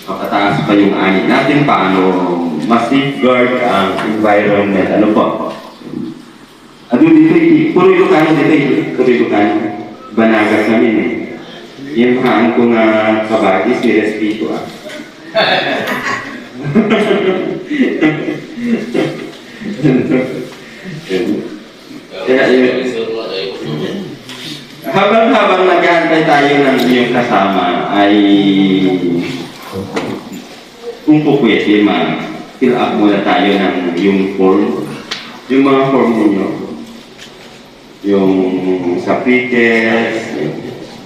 mapataas pa yung ani natin, paano ma-safeguard ang environment, ano po. Ano dito, puro Ilocano dito, puro Ilocano. Banagas kami eh. Yung haan ko nga kabagis, nirespeto ah. Kaya yun. Habang nag-aantay tayo ng iyong kasama ay kung po pwede fill up muna tayo ng yung form. Yung mga form ninyo. Yung sa pre-test,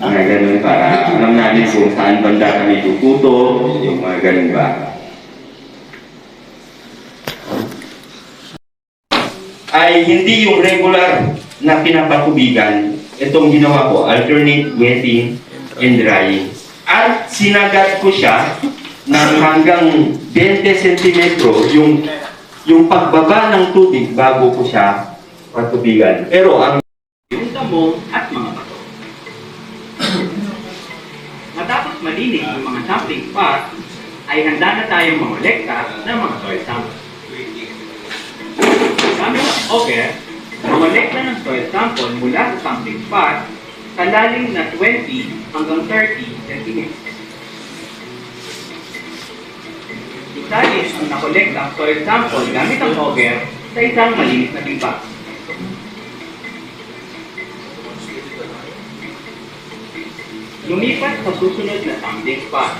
mga ganun para alam namin kung saan banda kami tututo, yung mga ganun ba. Ay hindi yung regular na pinapatubigan. Itong ginawa ko, alternate wetting and drying. At sinagat ko siya ng hanggang 20 cm yung pagbaba ng tubig bago ko siya patubigan. Pero ang yung damo at mga bato. Matapos malinis yung mga sampling pot, ay handa na tayong mangolekta ng mga soil samples. Kami okay, mangolekta ng soil sample mula sa sampling pot sa lalim na 20 hanggang 30 cm. Isalis ang nakolekta ang soil sample gamit ang auger sa isang malinis na timba. Lumipat sa susunod na sampling pot.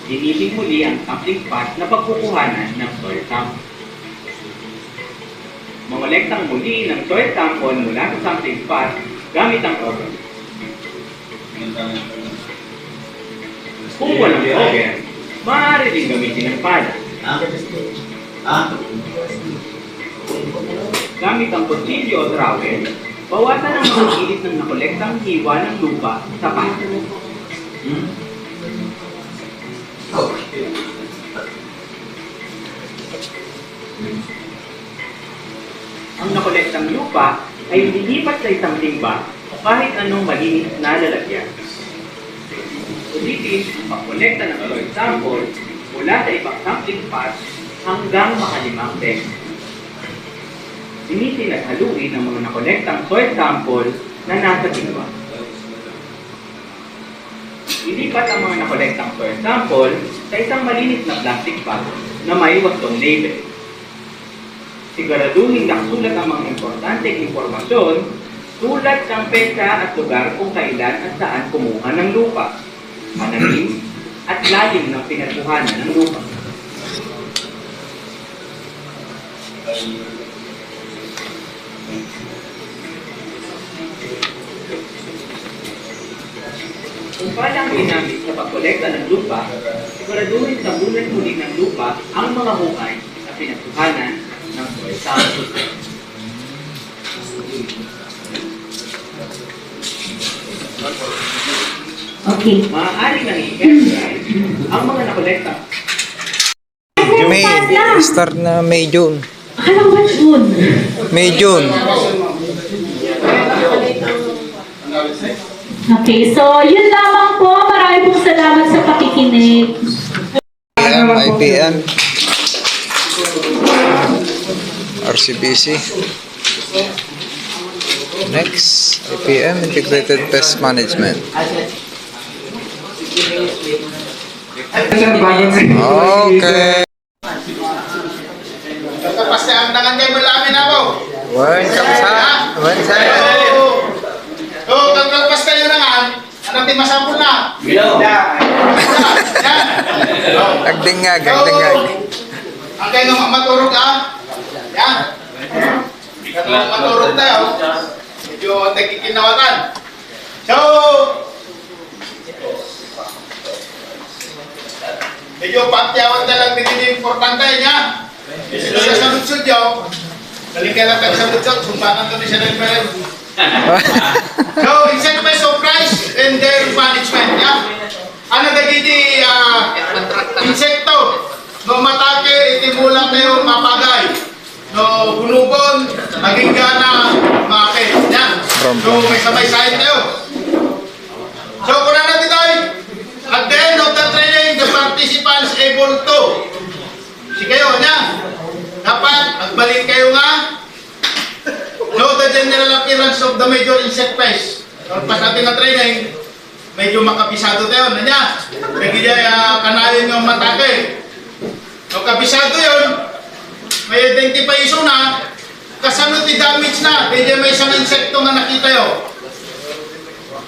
Linisin muli ang sampling pot na pagkukuhanan ng soil sample. Mangolektang muli ng soil sample mula sa sampling pot gamit ang auger. Kung walang auger, maaari din gamitin ang pala. Gamit ang kutsilyo o trowel, bawasan ang mga gilid ng nakolektang hiwa ng lupa sa pala. Ang nakolektang lupa ay lilipat sa isang timba o kahit anong malinis na lalagyan. Ulitin ang pagkolekta ng soil sample mula sa ibang sampling pot hanggang makalimang beses. Linisin at haluin ang mga nakolektang soil sample na nasa timba. Ilipat ang mga nakolektang soil sample sa isang malinis na plastic pot na may wastong label. Siguraduhin nakasulat ang mga importanteng impormasyon tulad ng petsa at lugar kung kailan at saan kumuha ng lupa, pananim, at lalim ng pinagkuhanan ng lupa. Kung palang ginamit sa pagkolekta ng lupa, siguraduhin sa bulan muli ng lupa ang mga hukay na pinagkuhanan ng soil sample. Okay. Maaari nang i-air ang mga nakolekta. May, start na May, June. Akala ko June. May, June. Okay, so yun lamang po. Maraming pong salamat sa pakikinig. IPM. RCBC. Next, IPM, Integrated Pest Management. Okay. Kapastaan tangan kayo malamin na po. Wan sa. Kapag kayo na nga, anong timasapon na? Agdingag. Ang kayo nga maturog ah. Yan. Katulong maturog tayo. Medyo nagkikinawatan. So, medyo patyawan na lang din yung importante niya. So, sa lutsod yun, galing lang tayo sa lutsod, sumbangan kami sa reference. So, insect pest surprise and their management. Yeah? Ano nagiti insekto? No matake, itimula kayo mapagay. No bunubon, maging gana, makakit. Yeah? So, may sabay-sahin kayo. So, kuna natin tayo. At the end of the training, the participants able to. Si kayo, niya. Dapat, magbalik kayo nga. Know the general appearance of the major insect pest. Pagpas natin na training, medyo makabisado tayo. Nanya, kaya kanayon yung matake. So, kabisado yun, may identification na, kasano ti damage na, kaya may isang insekto na nakita yun.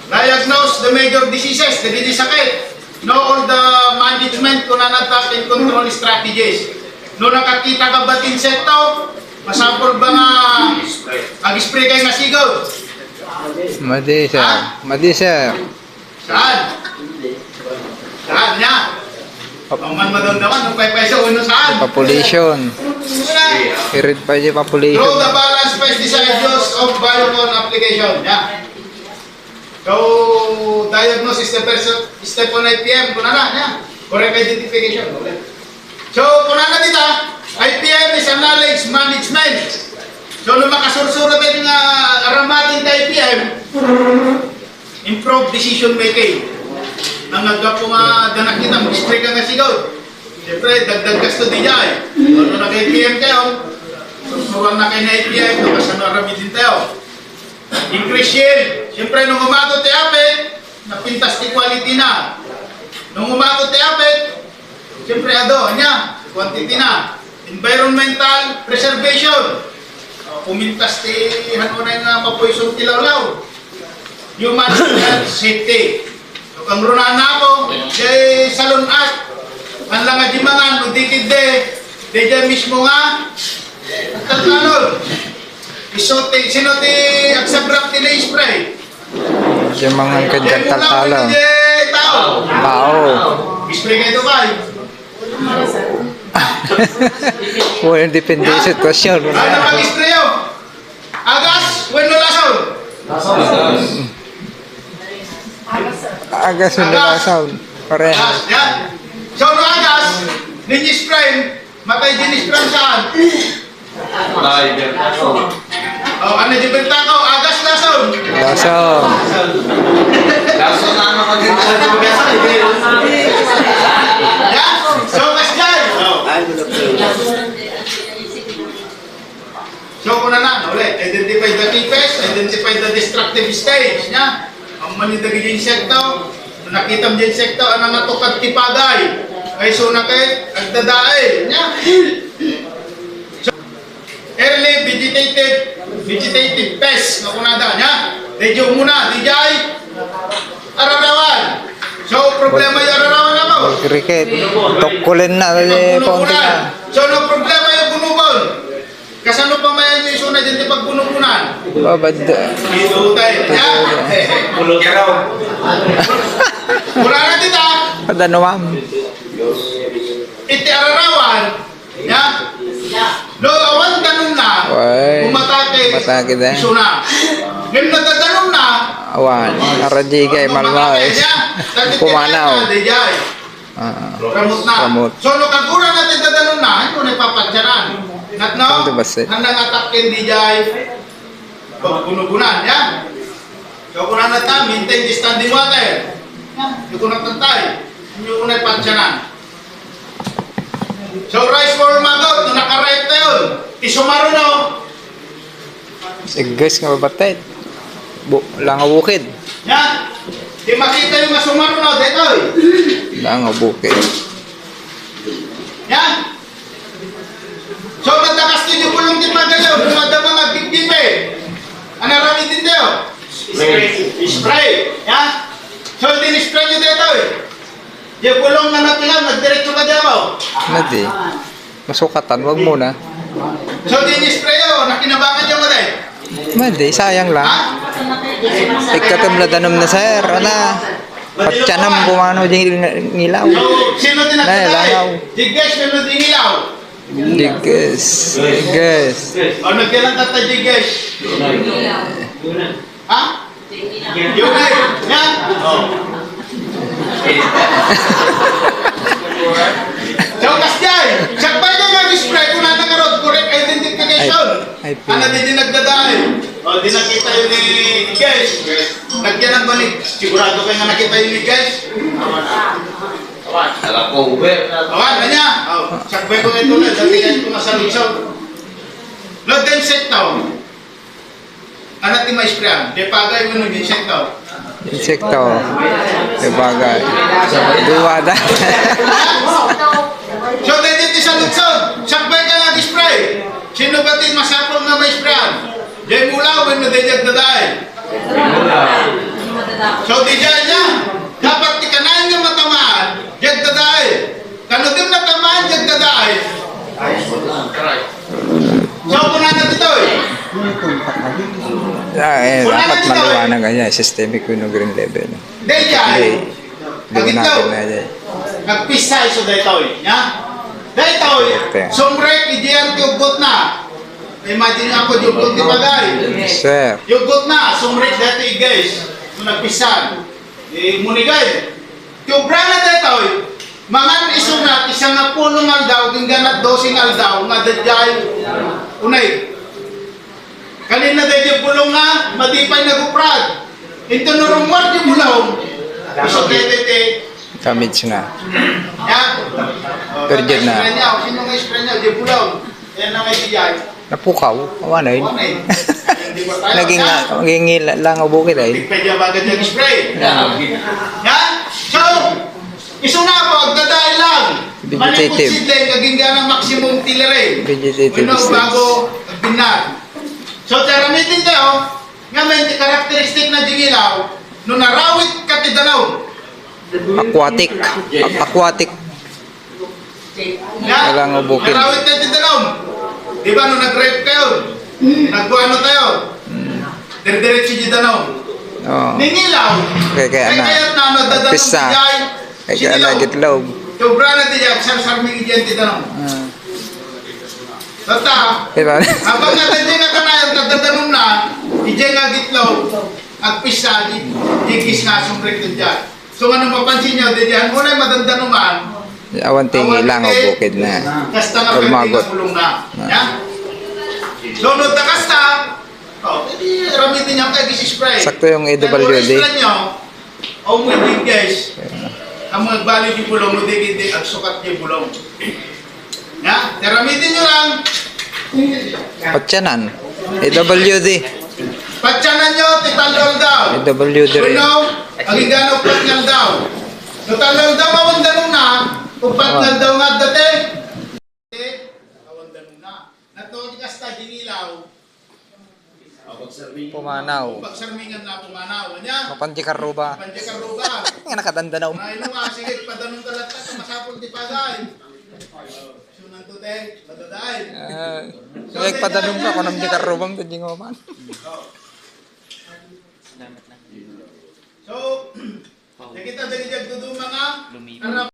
Diagnose the major diseases, hindi sakit. Know all the management, kung attack and control strategies. No nakakita ka ba't insekto, masapol ba nga mag-spray kayo nga sigaw? Madi, sir. Madi, sir. Saan? Saan niya? Ang man madamdaman, nung paypay sa uno saan? Population. I-read pa yung population. Through the balance pesticide use of biocon application. Yeah. So, diagnosis the person, step on IPM, kuna na, yeah. Correct identification. So, kuna na dito, IPM is a knowledge management. So, nung makasursuro tayo ng aramatin ka IPM, improve decision making. Nang nagka po nga, danak kita, mag-spray ka nga sigaw. Siyempre, dagdag gasto di dyan. Kung nag-IPM kayo, susuruan na kayo na IPM, nakasano arami din tayo. Increase yield. Siyempre, nung umagot tayo apit, napintas di quality na. Nung umagot tayo apit, siyempre, niya, quantity na. Environmental preservation. Pumintas di, ano na yung mapoison tilawlaw. Human health safety. So, kang runaan na ako, kay Salon Act, ang lang nga dimangan, magdikid de dyan mismo nga, at tatanod. Sino ti agsabrap ti na-spray? Yung mga kanyang tatalo. Tao. Tao. Spray kayo kay. Well, depende sa sitwasyon. Ano mag-spray yun? Agas, when no lason? Agas yung sound. Pareha. Agas, yan. So, no agas, ninyo spray, matay din spray saan? Oh, ano di benta ko? Agas lason. Lason. Yan. So, kas dyan. So, kung na ulit, identify the key pest, identify the destructive stage, nya. Ang manidagi yung insekto, nakita mo yung insekto, ang natukad tipagay. Ay, so na kayo, agdadaay, nya. So, early vegetative pest, na kunada, nya. Medyo muna, dijay, ararawan. So, problema yung ararawan na mo. Cricket. Tukulin na. Paunti na. Bunubunan. So, no problema yung bunubon. Kasano pa mayan yung iso na dyan di pagbunubunan? Babad. Ito tayo. Pulot ka raw. Mula na dita, Padanuam. iti ararawan, ya? No, awan tanong na, Uy. umatake, Umatake na. iso na. Ngayon natatanong na, Awan. Aradjigay malmais. Pumanaw. Dijay. Ramot na. Ramot. So, no kagura natin tatanong na, ito na ipapatsaran. Nat no, Ito ba siya? handang atakin dijay, pagbunubunan, ya? So, kung nata, maintain the standing water. Hindi ko natantay. Hindi ko na ipatsaran. So, rice for magot, nung nakaripe na yun, isumaro no, Sigas nga babatid. Langawukid. yan. Di makita yung masumaro no, dito eh. Langawukid. Yan. So, natakas din yung pulong tipa kayo, dumadama nga bigdipe. Ano rami din tayo? Spray. Yan. So, din-spray nyo dito eh. Yung pulong na napilan, nagdiretso ka dito. Nadi. Masukatan. Wag muna. So, din-spray nyo, nakinabangan nyo mo dahil. Madi. Sayang lang. Ha? Ikatamladanom na sir. Ana. Pagtyanam bumano ding ngilaw. So, sino din Nay, langaw. nagtatay? Digas, sino din ilaw? Digas. Digas. O, nagkailan tatay digas? Ha? Yung eh. Yan. So, kasjay, sakbay ka mag-spray kung nanakarot, correct identification. Ay, Ano din nagdadaan? O, di nakita yun ni guys. Nagyan ang balik. Sigurado kayo nga nakita yun ni guys. Awan, kanya. Sakbay ko ito na. Datingan ko masalutsaw. Lord, din sektaw. Anak ti maispriyan. Di pagay mo nung din sektaw. Insekto. Bagay. Duwada. So, dito ti salutsaw. Sakbay ka nga spray. Sino ba ti masapol nga maispriyan? Di mula, when mo din dadahin. So, di dyan niya. Dapat ti kanahin nga matamaan. Diyan dadahin. Kano din natamaan, diyan dadahin. So, punan na dito eh. Dapat maliwanag kanya. Systemic yung green level. Di dyan. Liwanagin na dyan. Nagpisay so dito eh. Dito eh. Sombrek, idiyan ti ugot na. Imagine ako, yugot ti bagay. Sir. Yugot na, sombrek dito eh guys. Kung nagpisan. Munigay. Ti ubra na dito eh. Mangan isunat, isang nga punong aldaw, gingganat dosing aldaw, nga dadjay, unay. Kanina dahil yung bulong nga, madipay naguprad. Ito nurumwar yung bulong. Iso tete. Damage na. Yan. Turgid na. Sino nga ispray niya? Yung bulong. Yan na nga itiyay. Napukaw. Awan ay. Naging lang ang bukid ay. Pwede yung bagay yung spray. Yan. So, iso na po, agdadaay lang. Vegetative. Manipod sidlay, kaging ganang maximum tilere. Vegetative Uno, stage. bago binar. So, taramitin kayo, nga may karakteristik na dingilaw, nung narawit ka ti dalaw. Aquatic. Aquatic. Yan. Walang ubukin. Narawit ka ti dalaw. Di ba, nung nag-rape kayo, nagbuano tayo, dire-diretso di dalaw. Oh. Ningilaw. Kaya na. Kaya na, nadadalaw Pisa. dijay. Kaya na gitlog. Sobra na dijay, sar-sarming idiyan ti dalaw. Tata, Diba? habang natadya nga kanayon, nagdadanom na, ijay nga gitlaw, agpisa, digis nga sumrek din dyan. So ano mapansin nyo, diyan mo na madandanoman, Awan tingi lang ang bukid na. kasta nga Kulmagot. pwede kulong na. Yan? Lunod na kasta, edi ramitin niya kayo gisi-spray. Sakto yung AWD. Kung spray nyo, o mo yung guys, ang mga bali yung bulong, mo di ang sukat yung bulong. Ya, teramitin nyo lang. Patyanan. AWD. Patyanan nyo, titalol daw. AWD rin. Uno, ang igano patngal daw. Titalol daw, awan danong na. Kung patngal daw nga dati. Awan danong na. Nato, kasta dinilaw. Pumanaw. Pagsarmingan na pumanaw. Anya? Mapanti karuba. Panjakaruba. Nga nakadandanaw. Nailo nga, sige, padanong talatak na masapol di pagay. Sunan to, te. Madadain. Kaya padanong ka, kunam di karubang, tadi nga man. So, nakita dari jag dudu mga harap